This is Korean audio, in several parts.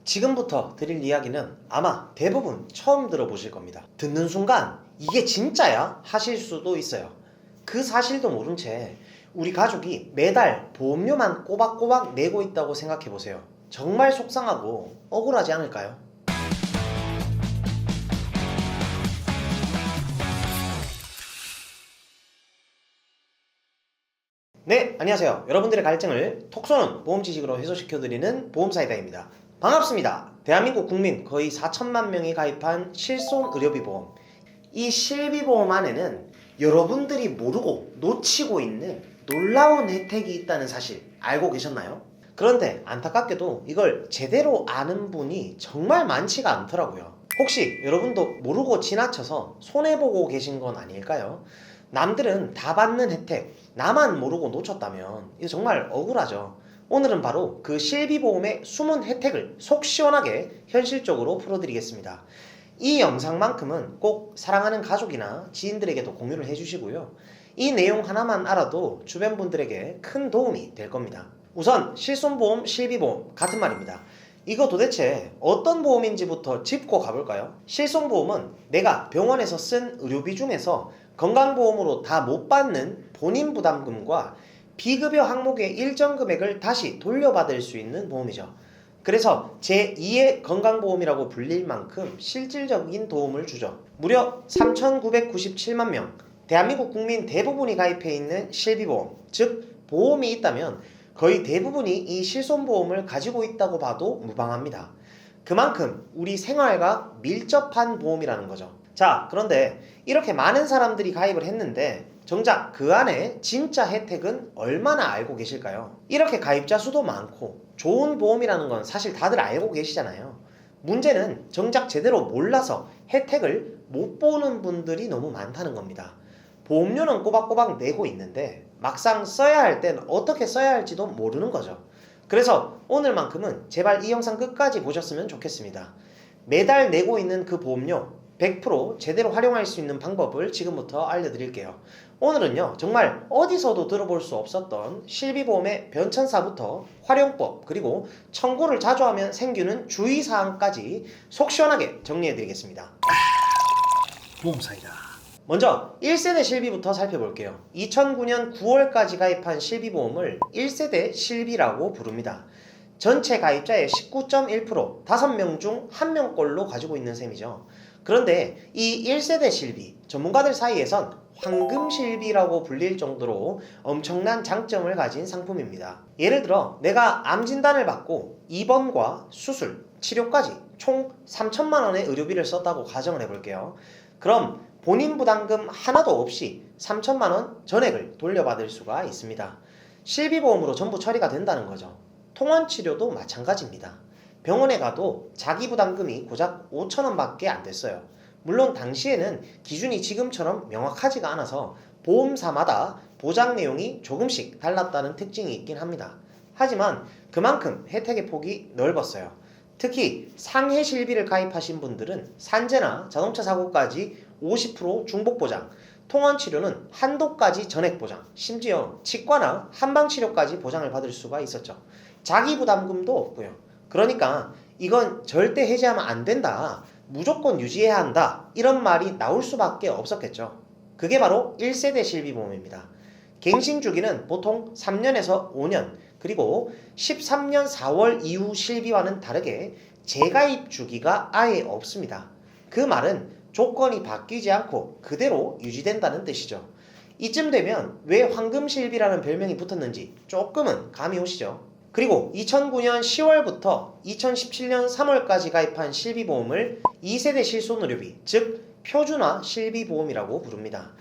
지금부터 드릴 이야기는 아마 대부분 처음 들어보실 겁니다. 듣는 순간 이게 진짜야? 하실 수도 있어요. 그 사실도 모른 채 우리 가족이 매달 보험료만 꼬박꼬박 내고 있다고 생각해 보세요. 정말 속상하고 억울하지 않을까요? 네, 안녕하세요. 여러분들의 갈증을 톡 쏘는 보험 지식으로 해소시켜드리는 보험사이다입니다. 반갑습니다. 대한민국 국민 거의 4천만 명이 가입한 실손의료비 보험. 이 실비보험 안에는 여러분들이 모르고 놓치고 있는 놀라운 혜택이 있다는 사실 알고 계셨나요? 그런데 안타깝게도 이걸 제대로 아는 분이 정말 많지가 않더라고요. 혹시 여러분도 모르고 지나쳐서 손해보고 계신 건 아닐까요? 남들은 다 받는 혜택, 나만 모르고 놓쳤다면 이거 정말 억울하죠. 오늘은 바로 그 실비보험의 숨은 혜택을 속 시원하게 현실적으로 풀어드리겠습니다. 이 영상만큼은 꼭 사랑하는 가족이나 지인들에게도 공유를 해주시고요. 이 내용 하나만 알아도 주변 분들에게 큰 도움이 될 겁니다. 우선 실손보험, 실비보험 같은 말입니다. 이거 도대체 어떤 보험인지부터 짚고 가볼까요? 실손보험은 내가 병원에서 쓴 의료비 중에서 건강보험으로 다 못 받는 본인 부담금과 비급여 항목의 일정 금액을 다시 돌려받을 수 있는 보험이죠. 그래서 제2의 건강보험이라고 불릴 만큼 실질적인 도움을 주죠. 무려 3,997만 명, 대한민국 국민 대부분이 가입해 있는 실비보험, 즉 보험이 있다면 거의 대부분이 이 실손보험을 가지고 있다고 봐도 무방합니다. 그만큼 우리 생활과 밀접한 보험이라는 거죠. 자, 그런데 이렇게 많은 사람들이 가입을 했는데 정작 그 안에 진짜 혜택은 얼마나 알고 계실까요? 이렇게 가입자 수도 많고 좋은 보험이라는 건 사실 다들 알고 계시잖아요. 문제는 정작 제대로 몰라서 혜택을 못 보는 분들이 너무 많다는 겁니다. 보험료는 꼬박꼬박 내고 있는데 막상 써야 할 땐 어떻게 써야 할지도 모르는 거죠. 그래서 오늘만큼은 제발 이 영상 끝까지 보셨으면 좋겠습니다. 매달 내고 있는 그 보험료 100% 제대로 활용할 수 있는 방법을 지금부터 알려드릴게요. 오늘은요, 정말 어디서도 들어볼 수 없었던 실비보험의 변천사부터 활용법, 그리고 청구를 자주 하면 생기는 주의사항까지 속 시원하게 정리해드리겠습니다. 보험사이다. 먼저 1세대 실비부터 살펴볼게요. 2009년 9월까지 가입한 실비보험을 1세대 실비라고 부릅니다. 전체 가입자의 19.1%, 5명 중 1명꼴로 가지고 있는 셈이죠. 그런데 이 1세대 실비, 전문가들 사이에선 황금 실비라고 불릴 정도로 엄청난 장점을 가진 상품입니다. 예를 들어 내가 암 진단을 받고 입원과 수술, 치료까지 총 3천만 원의 의료비를 썼다고 가정을 해볼게요. 그럼 본인 부담금 하나도 없이 3천만 원 전액을 돌려받을 수가 있습니다. 실비보험으로 전부 처리가 된다는 거죠. 통원 치료도 마찬가지입니다. 병원에 가도 자기 부담금이 고작 5천 원밖에 안 됐어요. 물론 당시에는 기준이 지금처럼 명확하지가 않아서 보험사마다 보장 내용이 조금씩 달랐다는 특징이 있긴 합니다. 하지만 그만큼 혜택의 폭이 넓었어요. 특히 상해 실비를 가입하신 분들은 산재나 자동차 사고까지 50% 중복 보장, 통원 치료는 한도까지 전액 보장, 심지어 치과나 한방 치료까지 보장을 받을 수가 있었죠. 자기 부담금도 없고요. 그러니까 이건 절대 해지하면 안 된다, 무조건 유지해야 한다, 이런 말이 나올 수밖에 없었겠죠. 그게 바로 1세대 실비보험입니다. 갱신 주기는 보통 3년에서 5년, 그리고 13년 4월 이후 실비와는 다르게 재가입 주기가 아예 없습니다. 그 말은 조건이 바뀌지 않고 그대로 유지된다는 뜻이죠. 이쯤 되면 왜 황금실비라는 별명이 붙었는지 조금은 감이 오시죠? 그리고 2009년 10월부터 2017년 3월까지 가입한 실비보험을 2세대 실손의료비, 즉 표준화 실비보험이라고 부릅니다.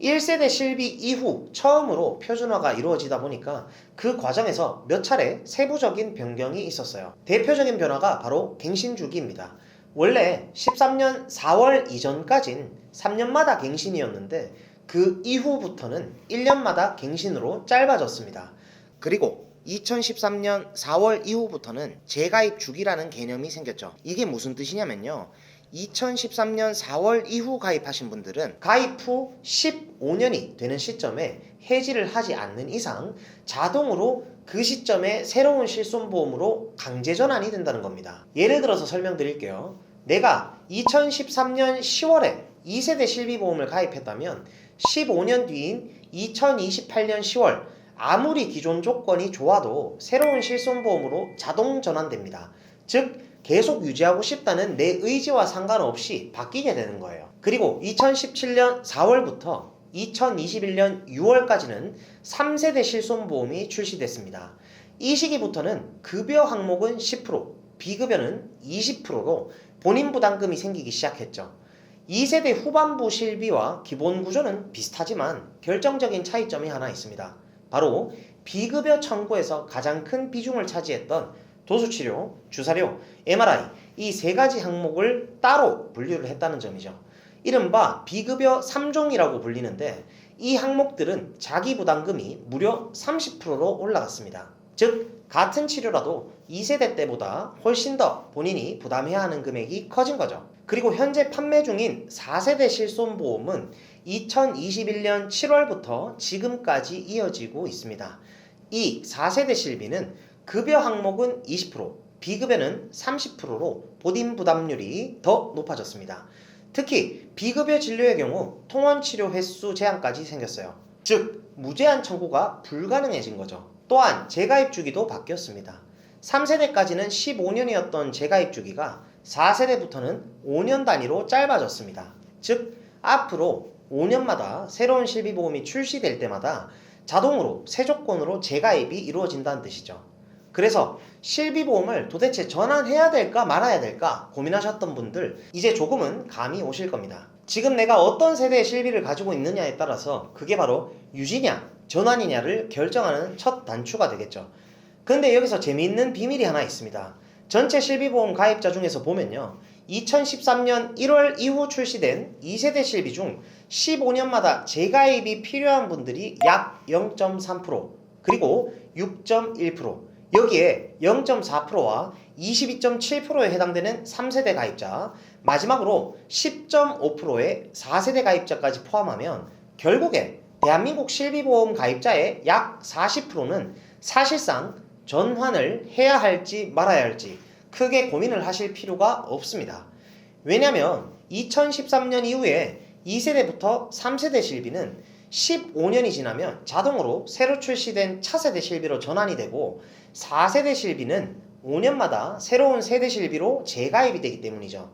1세대 실비 이후 처음으로 표준화가 이루어지다 보니까 그 과정에서 몇 차례 세부적인 변경이 있었어요. 대표적인 변화가 바로 갱신 주기입니다. 원래 13년 4월 이전까진 3년마다 갱신이었는데 그 이후부터는 1년마다 갱신으로 짧아졌습니다. 그리고 2013년 4월 이후부터는 재가입 주기라는 개념이 생겼죠. 이게 무슨 뜻이냐면요, 2013년 4월 이후 가입하신 분들은 가입 후 15년이 되는 시점에 해지를 하지 않는 이상 자동으로 그 시점에 새로운 실손보험으로 강제 전환이 된다는 겁니다. 예를 들어서 설명드릴게요. 내가 2013년 10월에 2세대 실비보험을 가입했다면 15년 뒤인 2028년 10월 아무리 기존 조건이 좋아도 새로운 실손보험으로 자동 전환됩니다. 즉 계속 유지하고 싶다는 내 의지와 상관없이 바뀌게 되는 거예요. 그리고 2017년 4월부터 2021년 6월까지는 3세대 실손보험이 출시됐습니다. 이 시기부터는 급여 항목은 10%, 비급여는 20%로 본인 부담금이 생기기 시작했죠. 2세대 후반부 실비와 기본 구조는 비슷하지만 결정적인 차이점이 하나 있습니다. 바로 비급여 청구에서 가장 큰 비중을 차지했던 도수치료, 주사료, MRI 이 세 가지 항목을 따로 분류를 했다는 점이죠. 이른바 비급여 3종이라고 불리는데 이 항목들은 자기 부담금이 무려 30%로 올라갔습니다. 즉 같은 치료라도 2세대 때보다 훨씬 더 본인이 부담해야 하는 금액이 커진 거죠. 그리고 현재 판매 중인 4세대 실손보험은 2021년 7월부터 지금까지 이어지고 있습니다. 이 4세대 실비는 급여 항목은 20%, 비급여는 30%로 본인 부담률이 더 높아졌습니다. 특히 비급여 진료의 경우 통원 치료 횟수 제한까지 생겼어요. 즉 무제한 청구가 불가능해진 거죠. 또한 재가입 주기도 바뀌었습니다. 3세대까지는 15년이었던 재가입 주기가 4세대부터는 5년 단위로 짧아졌습니다. 즉 앞으로 5년마다 새로운 실비보험이 출시될 때마다 자동으로 새 조건으로 재가입이 이루어진다는 뜻이죠. 그래서 실비보험을 도대체 전환해야 될까 말아야 될까 고민하셨던 분들 이제 조금은 감이 오실 겁니다. 지금 내가 어떤 세대의 실비를 가지고 있느냐에 따라서 그게 바로 유지냐 전환이냐를 결정하는 첫 단추가 되겠죠. 근데 여기서 재미있는 비밀이 하나 있습니다. 전체 실비보험 가입자 중에서 보면요, 2013년 1월 이후 출시된 2세대 실비 중 15년마다 재가입이 필요한 분들이 약 0.3%, 그리고 6.1%, 여기에 0.4%와 22.7%에 해당되는 3세대 가입자, 마지막으로 10.5%의 4세대 가입자까지 포함하면 결국에 대한민국 실비보험 가입자의 약 40%는 사실상 전환을 해야 할지 말아야 할지 크게 고민을 하실 필요가 없습니다. 왜냐하면 2013년 이후에 2세대부터 3세대 실비는 15년이 지나면 자동으로 새로 출시된 차세대 실비로 전환이 되고 4세대 실비는 5년마다 새로운 세대 실비로 재가입이 되기 때문이죠.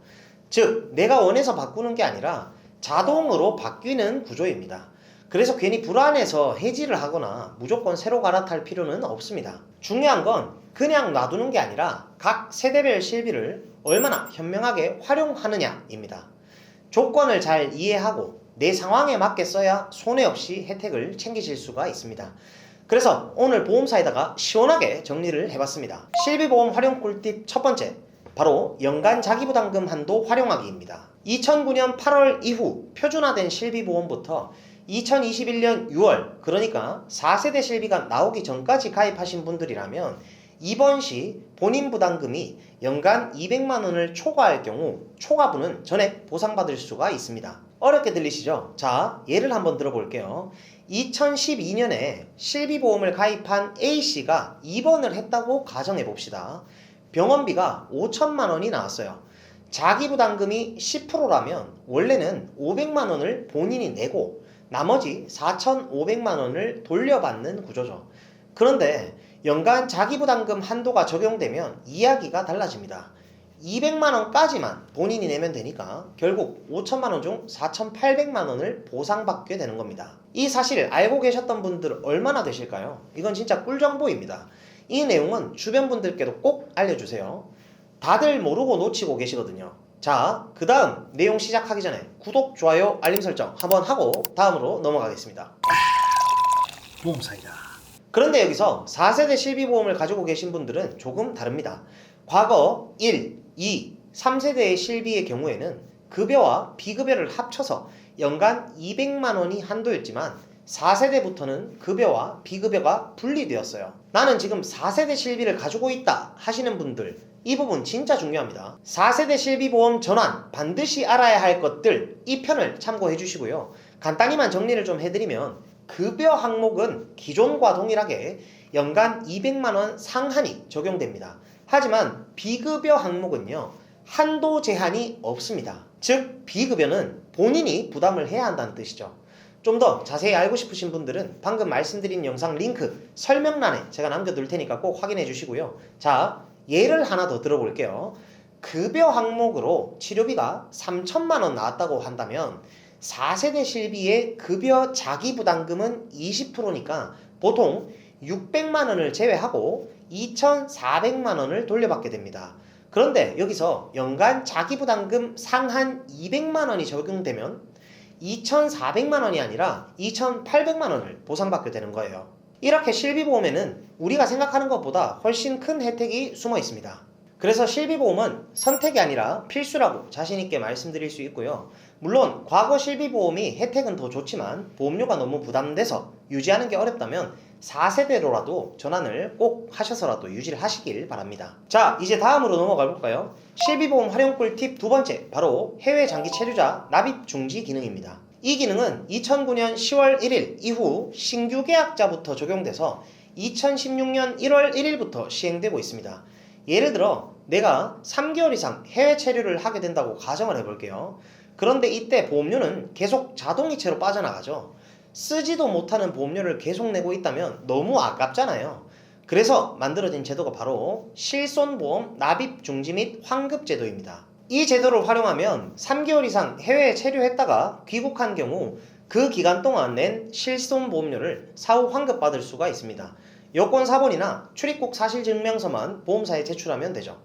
즉 내가 원해서 바꾸는 게 아니라 자동으로 바뀌는 구조입니다. 그래서 괜히 불안해서 해지를 하거나 무조건 새로 갈아탈 필요는 없습니다. 중요한 건 그냥 놔두는 게 아니라 각 세대별 실비를 얼마나 현명하게 활용하느냐입니다. 조건을 잘 이해하고 내 상황에 맞게 써야 손해 없이 혜택을 챙기실 수가 있습니다. 그래서 오늘 보험사에다가 시원하게 정리를 해봤습니다. 실비보험 활용 꿀팁 첫 번째, 바로 연간 자기부담금 한도 활용하기입니다. 2009년 8월 이후 표준화된 실비보험부터 2021년 6월, 그러니까 4세대 실비가 나오기 전까지 가입하신 분들이라면 이번 시 본인 부담금이 연간 200만원을 초과할 경우 초과분은 전액 보상받을 수가 있습니다. 어렵게 들리시죠? 자, 예를 한번 들어볼게요. 2012년에 실비보험을 가입한 A씨가 입원을 했다고 가정해봅시다. 병원비가 5천만원이 나왔어요. 자기부담금이 10%라면 원래는 500만원을 본인이 내고 나머지 4,500만원을 돌려받는 구조죠. 그런데 연간 자기부담금 한도가 적용되면 이야기가 달라집니다. 200만원까지만 본인이 내면 되니까 결국 5천만원 중 4,800만원을 보상받게 되는 겁니다. 이 사실을 알고 계셨던 분들 얼마나 되실까요? 이건 진짜 꿀정보입니다. 이 내용은 주변 분들께도 꼭 알려주세요. 다들 모르고 놓치고 계시거든요. 자, 그 다음 내용 시작하기 전에 구독, 좋아요, 알림 설정 한번 하고 다음으로 넘어가겠습니다. 보험사이다. 그런데 여기서 4세대 실비보험을 가지고 계신 분들은 조금 다릅니다. 과거 1, 2, 3세대의 실비의 경우에는 급여와 비급여를 합쳐서 연간 200만원이 한도였지만 4세대부터는 급여와 비급여가 분리되었어요. 나는 지금 4세대 실비를 가지고 있다 하시는 분들, 이 부분 진짜 중요합니다. 4세대 실비보험 전환 반드시 알아야 할 것들, 이 편을 참고해 주시고요. 간단히만 정리를 좀 해드리면 급여 항목은 기존과 동일하게 연간 200만원 상한이 적용됩니다. 하지만 비급여 항목은요, 한도 제한이 없습니다. 즉 비급여는 본인이 부담을 해야 한다는 뜻이죠. 좀 더 자세히 알고 싶으신 분들은 방금 말씀드린 영상 링크 설명란에 제가 남겨둘 테니까 꼭 확인해 주시고요. 자, 예를 하나 더 들어볼게요. 급여 항목으로 치료비가 3천만원 나왔다고 한다면 4세대 실비의 급여 자기부담금은 20%니까 보통 600만원을 제외하고 2,400만원을 돌려받게 됩니다. 그런데 여기서 연간 자기부담금 상한 200만원이 적용되면 2,400만원이 아니라 2,800만원을 보상받게 되는 거예요. 이렇게 실비보험에는 우리가 생각하는 것보다 훨씬 큰 혜택이 숨어 있습니다. 그래서 실비보험은 선택이 아니라 필수라고 자신있게 말씀드릴 수 있고요. 물론 과거 실비보험이 혜택은 더 좋지만 보험료가 너무 부담돼서 유지하는 게 어렵다면 4세대로라도 전환을 꼭 하셔서라도 유지를 하시길 바랍니다. 자, 이제 다음으로 넘어가 볼까요? 실비보험 활용 꿀팁 두 번째, 바로 해외 장기 체류자 납입 중지 기능입니다. 이 기능은 2009년 10월 1일 이후 신규 계약자부터 적용돼서 2016년 1월 1일부터 시행되고 있습니다. 예를 들어 내가 3개월 이상 해외 체류를 하게 된다고 가정을 해볼게요. 그런데 이때 보험료는 계속 자동이체로 빠져나가죠. 쓰지도 못하는 보험료를 계속 내고 있다면 너무 아깝잖아요. 그래서 만들어진 제도가 바로 실손보험 납입 중지 및 환급 제도입니다. 이 제도를 활용하면 3개월 이상 해외에 체류했다가 귀국한 경우 그 기간 동안 낸 실손보험료를 사후 환급받을 수가 있습니다. 여권 사본이나 출입국 사실증명서만 보험사에 제출하면 되죠.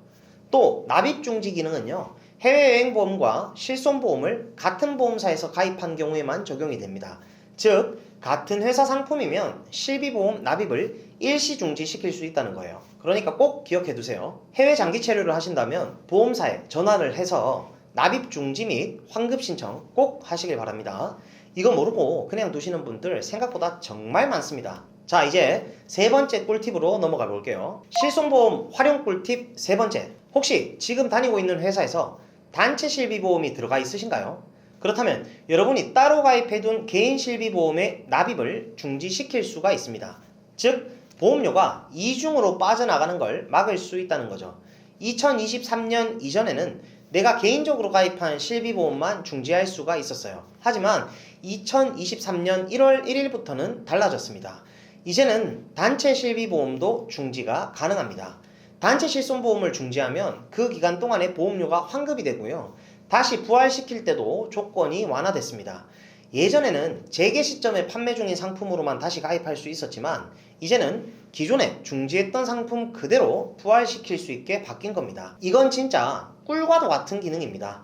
또 납입중지 기능은요, 해외여행보험과 실손보험을 같은 보험사에서 가입한 경우에만 적용이 됩니다. 즉 같은 회사 상품이면 실비보험 납입을 일시 중지시킬 수 있다는 거예요. 그러니까 꼭 기억해 두세요. 해외 장기 체류를 하신다면 보험사에 전화를 해서 납입 중지 및 환급 신청 꼭 하시길 바랍니다. 이거 모르고 그냥 두시는 분들 생각보다 정말 많습니다. 자, 이제 세 번째 꿀팁으로 넘어가 볼게요. 실손보험 활용 꿀팁 세 번째. 혹시 지금 다니고 있는 회사에서 단체 실비보험이 들어가 있으신가요? 그렇다면 여러분이 따로 가입해둔 개인 실비보험의 납입을 중지시킬 수가 있습니다. 즉 보험료가 이중으로 빠져나가는 걸 막을 수 있다는 거죠. 2023년 이전에는 내가 개인적으로 가입한 실비보험만 중지할 수가 있었어요. 하지만 2023년 1월 1일부터는 달라졌습니다. 이제는 단체 실비보험도 중지가 가능합니다. 단체 실손보험을 중지하면 그 기간 동안에 보험료가 환급이 되고요. 다시 부활시킬 때도 조건이 완화됐습니다. 예전에는 재개 시점에 판매 중인 상품으로만 다시 가입할 수 있었지만 이제는 기존에 중지했던 상품 그대로 부활시킬 수 있게 바뀐 겁니다. 이건 진짜 꿀과도 같은 기능입니다.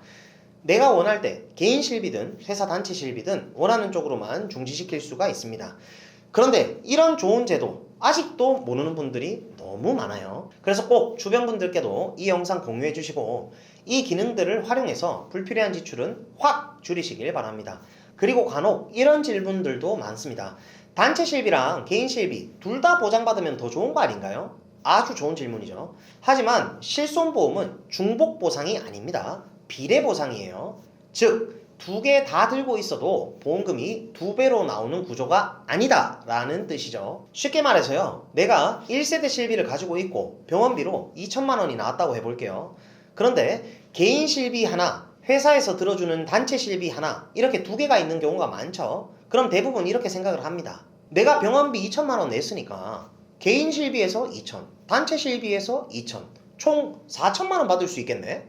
내가 원할 때 개인 실비든 회사 단체 실비든 원하는 쪽으로만 중지시킬 수가 있습니다. 그런데 이런 좋은 제도 아직도 모르는 분들이 너무 많아요. 그래서 꼭 주변 분들께도 이 영상 공유해 주시고 이 기능들을 활용해서 불필요한 지출은 확 줄이시길 바랍니다. 그리고 간혹 이런 질문들도 많습니다. 단체 실비랑 개인 실비 둘 다 보장받으면 더 좋은 거 아닌가요? 아주 좋은 질문이죠. 하지만 실손보험은 중복 보상이 아닙니다. 비례 보상이에요. 즉 두 개 다 들고 있어도 보험금이 2배로 나오는 구조가 아니다 라는 뜻이죠. 쉽게 말해서요, 내가 1세대 실비를 가지고 있고 병원비로 2천만 원이 나왔다고 해볼게요. 그런데 개인 실비 하나, 회사에서 들어주는 단체 실비 하나, 이렇게 두 개가 있는 경우가 많죠. 그럼 대부분 이렇게 생각을 합니다. 내가 병원비 2천만 원 냈으니까 개인 실비에서 2천, 단체 실비에서 2천, 총 4천만 원 받을 수 있겠네?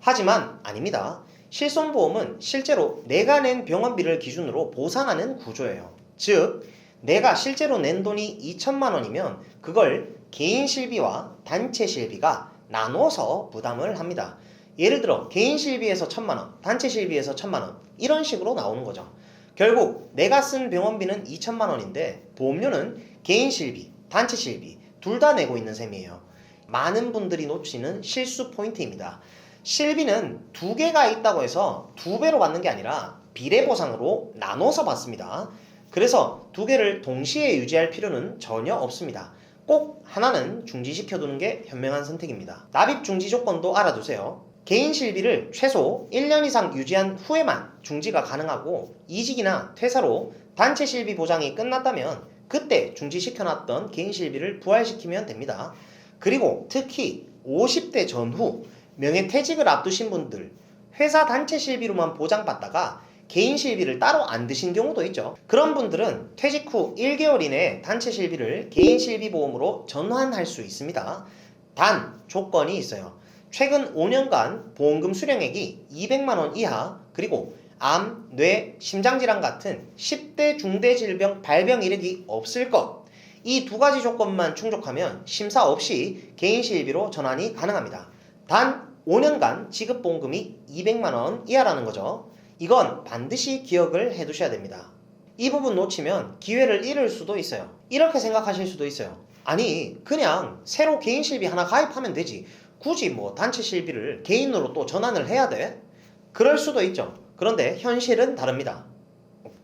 하지만 아닙니다. 실손보험은 실제로 내가 낸 병원비를 기준으로 보상하는 구조예요. 즉 내가 실제로 낸 돈이 2천만 원이면 그걸 개인 실비와 단체 실비가 나눠서 부담을 합니다. 예를 들어 개인 실비에서 1,000만 원, 단체 실비에서 1,000만 원, 이런 식으로 나오는 거죠. 결국 내가 쓴 병원비는 2천만 원인데 보험료는 개인 실비, 단체 실비 둘 다 내고 있는 셈이에요. 많은 분들이 놓치는 실수 포인트입니다. 실비는 두 개가 있다고 해서 2배로 받는 게 아니라 비례 보상으로 나눠서 받습니다. 그래서 두 개를 동시에 유지할 필요는 전혀 없습니다. 꼭 하나는 중지시켜두는 게 현명한 선택입니다. 납입 중지 조건도 알아두세요. 개인 실비를 최소 1년 이상 유지한 후에만 중지가 가능하고 이직이나 퇴사로 단체 실비 보장이 끝났다면 그때 중지시켜놨던 개인실비를 부활시키면 됩니다. 그리고 특히 50대 전후 명예퇴직을 앞두신 분들, 회사 단체 실비로만 보장받다가 개인 실비를 따로 안 드신 경우도 있죠. 그런 분들은 퇴직 후 1개월 이내에 단체 실비를 개인 실비 보험으로 전환할 수 있습니다. 단 조건이 있어요. 최근 5년간 보험금 수령액이 200만 원 이하, 그리고 암, 뇌, 심장질환 같은 10대 중대질병 발병 이력이 없을 것. 이 두 가지 조건만 충족하면 심사 없이 개인 실비로 전환이 가능합니다. 단 5년간 지급보험금이 200만 원 이하라는 거죠. 이건 반드시 기억을 해두셔야 됩니다. 이 부분 놓치면 기회를 잃을 수도 있어요. 이렇게 생각하실 수도 있어요. 아니, 그냥 새로 개인 실비 하나 가입하면 되지. 굳이 뭐 단체 실비를 개인으로 또 전환을 해야 돼? 그럴 수도 있죠. 그런데 현실은 다릅니다.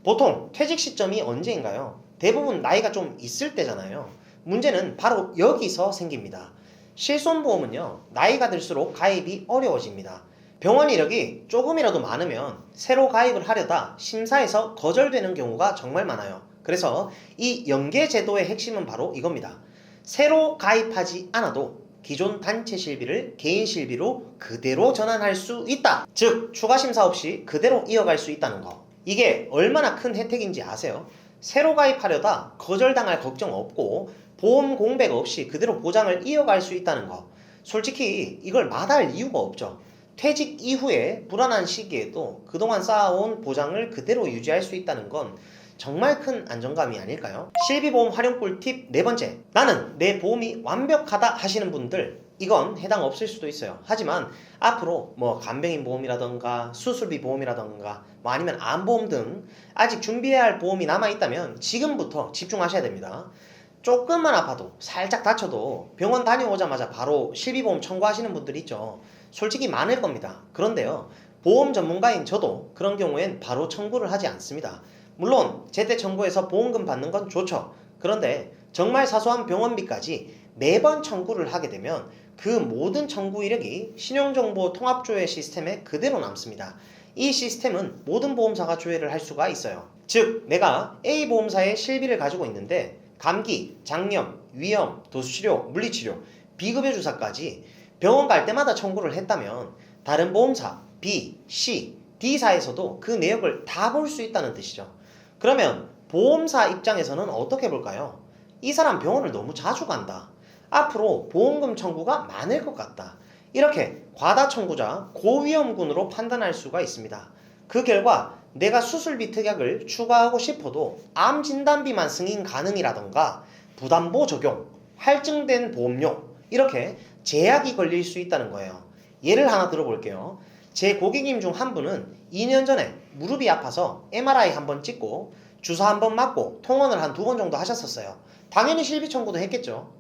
보통 퇴직 시점이 언제인가요? 대부분 나이가 좀 있을 때잖아요. 문제는 바로 여기서 생깁니다. 실손보험은요, 나이가 들수록 가입이 어려워집니다. 병원 이력이 조금이라도 많으면 새로 가입을 하려다 심사에서 거절되는 경우가 정말 많아요. 그래서 이 연계 제도의 핵심은 바로 이겁니다. 새로 가입하지 않아도 기존 단체 실비를 개인 실비로 그대로 전환할 수 있다. 즉, 추가 심사 없이 그대로 이어갈 수 있다는 거. 이게 얼마나 큰 혜택인지 아세요? 새로 가입하려다 거절당할 걱정 없고 보험 공백 없이 그대로 보장을 이어갈 수 있다는 거. 솔직히 이걸 마다할 이유가 없죠. 퇴직 이후에 불안한 시기에도 그동안 쌓아온 보장을 그대로 유지할 수 있다는 건 정말 큰 안정감이 아닐까요? 실비보험 활용 꿀팁 네 번째. 나는 내 보험이 완벽하다 하시는 분들, 이건 해당 없을 수도 있어요. 하지만 앞으로 뭐 간병인 보험이라던가 수술비 보험이라던가 뭐 아니면 암보험 등 아직 준비해야 할 보험이 남아있다면 지금부터 집중하셔야 됩니다. 조금만 아파도, 살짝 다쳐도 병원 다녀오자마자 바로 실비보험 청구하시는 분들 있죠. 솔직히 많을 겁니다. 그런데요, 보험 전문가인 저도 그런 경우엔 바로 청구를 하지 않습니다. 물론 제때 청구해서 보험금 받는 건 좋죠. 그런데 정말 사소한 병원비까지 매번 청구를 하게 되면 그 모든 청구 이력이 신용정보 통합조회 시스템에 그대로 남습니다. 이 시스템은 모든 보험사가 조회를 할 수가 있어요. 즉, 내가 A 보험사의 실비를 가지고 있는데 감기, 장염, 위염, 도수치료, 물리치료, 비급여 주사까지 병원 갈 때마다 청구를 했다면 다른 보험사 B, C, D사에서도 그 내역을 다 볼 수 있다는 뜻이죠. 그러면 보험사 입장에서는 어떻게 볼까요? 이 사람 병원을 너무 자주 간다. 앞으로 보험금 청구가 많을 것 같다. 이렇게 과다 청구자, 고위험군으로 판단할 수가 있습니다. 그 결과 내가 수술비 특약을 추가하고 싶어도 암 진단비만 승인 가능이라던가 부담보 적용, 할증된 보험료, 이렇게 제약이 걸릴 수 있다는 거예요. 예를 하나 들어볼게요. 제 고객님 중 한 분은 2년 전에 무릎이 아파서 MRI 한번 찍고 주사 한번 맞고 통원을 한 2번 정도 하셨었어요. 당연히 실비 청구도 했겠죠.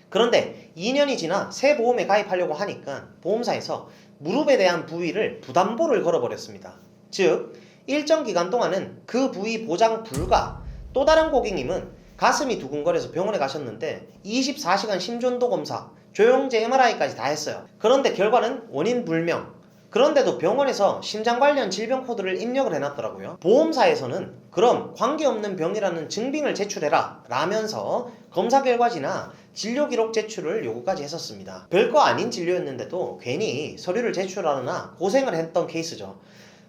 그런데 2년이 지나 새 보험에 가입하려고 하니까 보험사에서 무릎에 대한 부위를 부담보를 걸어버렸습니다. 즉, 일정 기간 동안은 그 부위 보장 불가. 또 다른 고객님은 가슴이 두근거려서 병원에 가셨는데 24시간 심전도 검사, 조영제 MRI까지 다 했어요. 그런데 결과는 원인 불명. 그런데도 병원에서 심장 관련 질병 코드를 입력을 해놨더라고요. 보험사에서는 그럼 관계없는 병이라는 증빙을 제출해라 라면서 검사 결과지나 진료 기록 제출을 요구까지 했었습니다. 별거 아닌 진료였는데도 괜히 서류를 제출하느라 고생을 했던 케이스죠.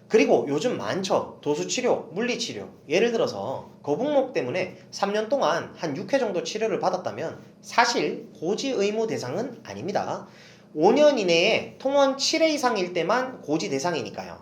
그리고 요즘 많죠. 도수치료, 물리치료. 예를 들어서 거북목 때문에 3년 동안 한 6회 정도 치료를 받았다면 사실 고지 의무 대상은 아닙니다. 5년 이내에 통원 7회 이상일 때만 고지 대상이니까요.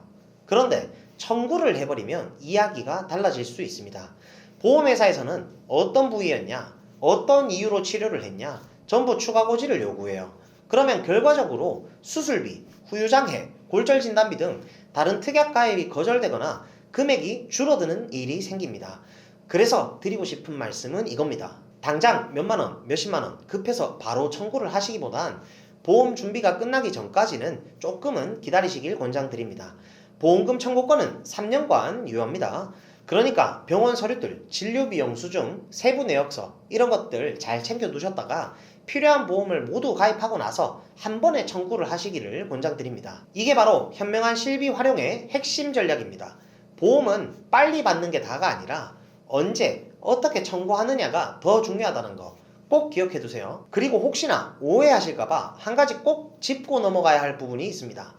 그런데 청구를 해버리면 이야기가 달라질 수 있습니다. 보험회사에서는 어떤 부위였냐, 어떤 이유로 치료를 했냐, 전부 추가 고지를 요구해요. 그러면 결과적으로 수술비, 후유장애, 골절 진단비 등 다른 특약 가입이 거절되거나 금액이 줄어드는 일이 생깁니다. 그래서 드리고 싶은 말씀은 이겁니다. 당장 몇만원, 몇십만원 급해서 바로 청구를 하시기보단 보험 준비가 끝나기 전까지는 조금은 기다리시길 권장드립니다. 보험금 청구권은 3년간 유효합니다. 그러니까 병원 서류들, 진료비 영수증, 세부 내역서 이런 것들 잘 챙겨 두셨다가 필요한 보험을 모두 가입하고 나서 한 번에 청구를 하시기를 권장드립니다. 이게 바로 현명한 실비 활용의 핵심 전략입니다. 보험은 빨리 받는 게 다가 아니라 언제, 어떻게 청구하느냐가 더 중요하다는 거 꼭 기억해 두세요. 그리고 혹시나 오해하실까봐 한 가지 꼭 짚고 넘어가야 할 부분이 있습니다.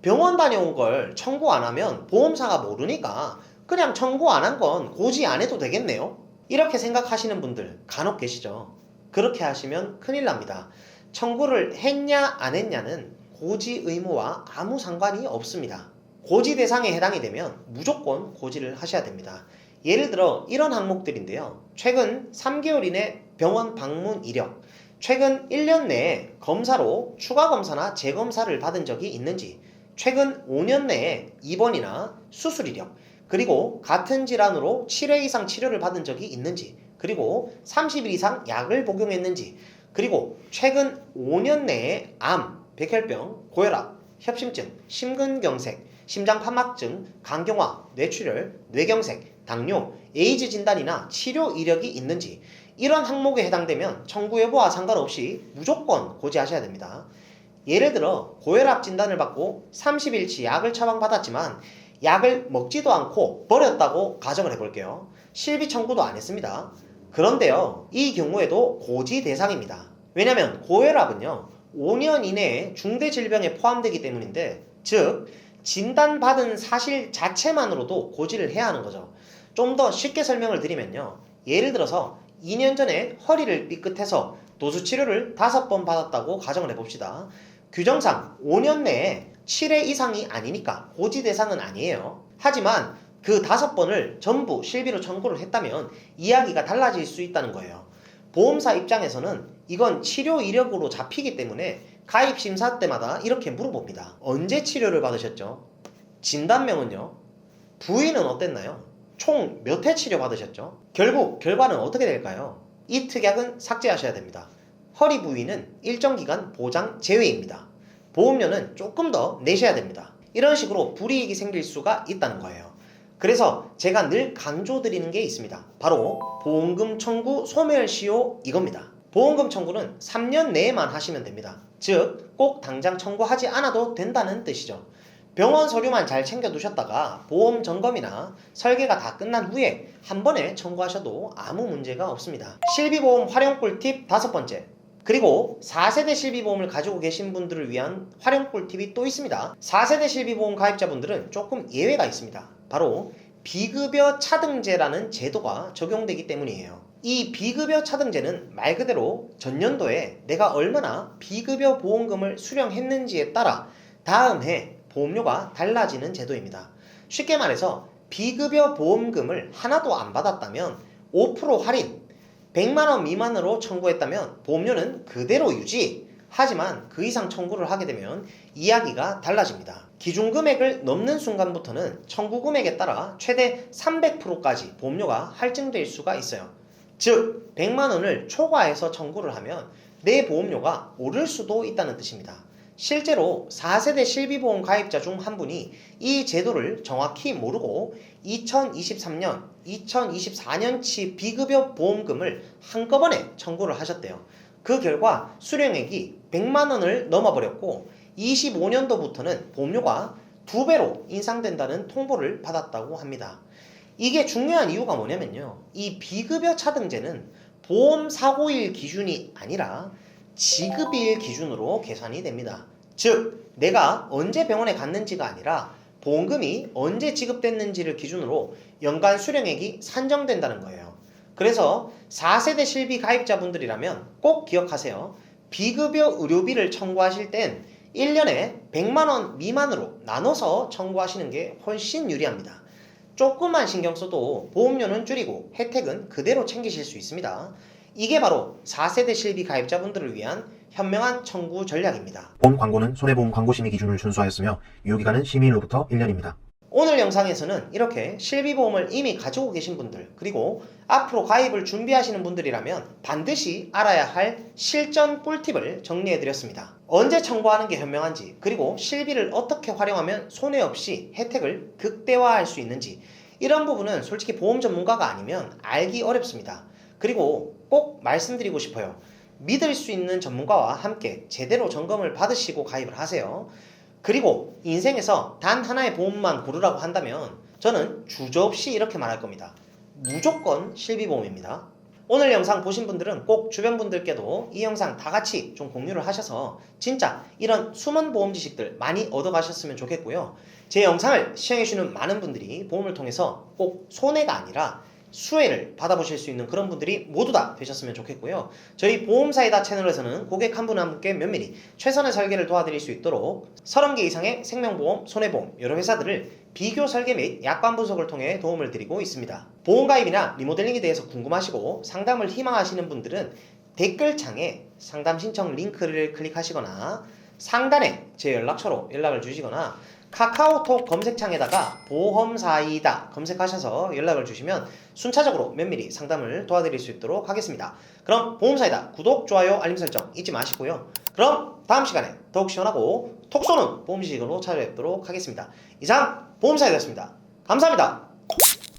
병원 다녀온 걸 청구 안 하면 보험사가 모르니까 그냥 청구 안 한 건 고지 안 해도 되겠네요. 이렇게 생각하시는 분들 간혹 계시죠. 그렇게 하시면 큰일 납니다. 청구를 했냐 안 했냐는 고지 의무와 아무 상관이 없습니다. 고지 대상에 해당이 되면 무조건 고지를 하셔야 됩니다. 예를 들어 이런 항목들인데요. 최근 3개월 이내 병원 방문 이력, 최근 1년 내에 검사로 추가 검사나 재검사를 받은 적이 있는지, 최근 5년 내에 입원이나 수술 이력, 그리고 같은 질환으로 7회 이상 치료를 받은 적이 있는지, 그리고 30일 이상 약을 복용했는지, 그리고 최근 5년 내에 암, 백혈병, 고혈압, 협심증, 심근경색, 심장판막증, 간경화, 뇌출혈, 뇌경색, 당뇨, 에이즈 진단이나 치료 이력이 있는지 이런 항목에 해당되면 청구 여부와 상관없이 무조건 고지하셔야 됩니다. 예를 들어 고혈압 진단을 받고 30일치 약을 처방받았지만 약을 먹지도 않고 버렸다고 가정을 해볼게요. 실비 청구도 안 했습니다. 그런데요, 이 경우에도 고지 대상입니다. 왜냐면 고혈압은요 5년 이내에 중대 질병에 포함되기 때문인데, 즉 진단받은 사실 자체만으로도 고지를 해야 하는 거죠. 좀 더 쉽게 설명을 드리면요, 예를 들어서 2년 전에 허리를 삐끗해서 도수치료를 5번 받았다고 가정을 해봅시다. 규정상 5년 내에 7회 이상이 아니니까 고지 대상은 아니에요. 하지만 그 5번을 전부 실비로 청구를 했다면 이야기가 달라질 수 있다는 거예요. 보험사 입장에서는 이건 치료 이력으로 잡히기 때문에 가입 심사 때마다 이렇게 물어봅니다. 언제 치료를 받으셨죠? 진단명은요? 부위는 어땠나요? 총 몇 회 치료 받으셨죠? 결국 결과는 어떻게 될까요? 이 특약은 삭제하셔야 됩니다. 허리 부위는 일정 기간 보장 제외입니다. 보험료는 조금 더 내셔야 됩니다. 이런 식으로 불이익이 생길 수가 있다는 거예요. 그래서 제가 늘 강조드리는 게 있습니다. 바로 보험금 청구 소멸시효 이겁니다. 보험금 청구는 3년 내에만 하시면 됩니다. 즉, 꼭 당장 청구하지 않아도 된다는 뜻이죠. 병원 서류만 잘 챙겨두셨다가 보험 점검이나 설계가 다 끝난 후에 한 번에 청구하셔도 아무 문제가 없습니다. 실비보험 활용 꿀팁 5번째. 그리고 4세대 실비보험을 가지고 계신 분들을 위한 활용 꿀팁이 또 있습니다. 4세대 실비보험 가입자분들은 조금 예외가 있습니다. 바로 비급여 차등제라는 제도가 적용되기 때문이에요. 이 비급여 차등제는 말 그대로 전년도에 내가 얼마나 비급여 보험금을 수령했는지에 따라 다음 해 보험료가 달라지는 제도입니다. 쉽게 말해서 비급여 보험금을 하나도 안 받았다면 5% 할인, 100만원 미만으로 청구했다면 보험료는 그대로 유지. 하지만 그 이상 청구를 하게 되면 이야기가 달라집니다. 기준금액을 넘는 순간부터는 청구 금액에 따라 최대 300%까지 보험료가 할증될 수가 있어요. 즉 100만원을 초과해서 청구를 하면 내 보험료가 오를 수도 있다는 뜻입니다. 실제로 4세대 실비보험 가입자 중 한 분이 이 제도를 정확히 모르고 2023년, 2024년치 비급여 보험금을 한꺼번에 청구를 하셨대요. 그 결과 수령액이 100만원을 넘어버렸고 25년도부터는 보험료가 2배로 인상된다는 통보를 받았다고 합니다. 이게 중요한 이유가 뭐냐면요, 이 비급여 차등제는 보험사고일 기준이 아니라 지급일 기준으로 계산이 됩니다. 즉 내가 언제 병원에 갔는지가 아니라 보험금이 언제 지급됐는지를 기준으로 연간 수령액이 산정된다는 거예요. 그래서 4세대 실비 가입자분들이라면 꼭 기억하세요. 비급여 의료비를 청구하실 땐 1년에 100만원 미만으로 나눠서 청구하시는 게 훨씬 유리합니다. 조금만 신경 써도 보험료는 줄이고 혜택은 그대로 챙기실 수 있습니다. 이게 바로 4세대 실비 가입자분들을 위한 현명한 청구 전략입니다. 본 광고는 손해보험 광고심의 기준을 준수하였으며 유효기간은 심의일로부터 1년입니다. 오늘 영상에서는 이렇게 실비보험을 이미 가지고 계신 분들, 그리고 앞으로 가입을 준비하시는 분들이라면 반드시 알아야 할 실전 꿀팁을 정리해드렸습니다. 언제 청구하는 게 현명한지, 그리고 실비를 어떻게 활용하면 손해 없이 혜택을 극대화할 수 있는지, 이런 부분은 솔직히 보험 전문가가 아니면 알기 어렵습니다. 그리고 꼭 말씀드리고 싶어요. 믿을 수 있는 전문가와 함께 제대로 점검을 받으시고 가입을 하세요. 그리고 인생에서 단 하나의 보험만 고르라고 한다면 저는 주저없이 이렇게 말할 겁니다. 무조건 실비보험입니다. 오늘 영상 보신 분들은 꼭 주변 분들께도 이 영상 다 같이 좀 공유를 하셔서 진짜 이런 숨은 보험 지식들 많이 얻어가셨으면 좋겠고요. 제 영상을 시청해주시는 많은 분들이 보험을 통해서 꼭 손해가 아니라 수혜를 받아보실 수 있는 그런 분들이 모두 다 되셨으면 좋겠고요. 저희 보험사이다 채널에서는 고객 한 분 한 분께 면밀히 최선의 설계를 도와드릴 수 있도록 30개 이상의 생명보험, 손해보험 여러 회사들을 비교 설계 및 약관 분석을 통해 도움을 드리고 있습니다. 보험가입이나 리모델링에 대해서 궁금하시고 상담을 희망하시는 분들은 댓글창에 상담 신청 링크를 클릭하시거나 상단에 제 연락처로 연락을 주시거나 카카오톡 검색창에다가 보험사이다 검색하셔서 연락을 주시면 순차적으로 면밀히 상담을 도와드릴 수 있도록 하겠습니다. 그럼 보험사이다 구독, 좋아요, 알림 설정 잊지 마시고요. 그럼 다음 시간에 더욱 시원하고 톡 쏘는 보험 지식으로 찾아뵙도록 하겠습니다. 이상 보험사이다였습니다. 감사합니다.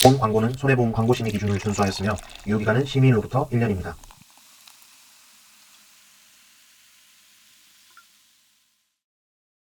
본 광고는 손해보험 광고 심의 기준을 준수하였으며 유효기간은 심의일로부터 1년입니다.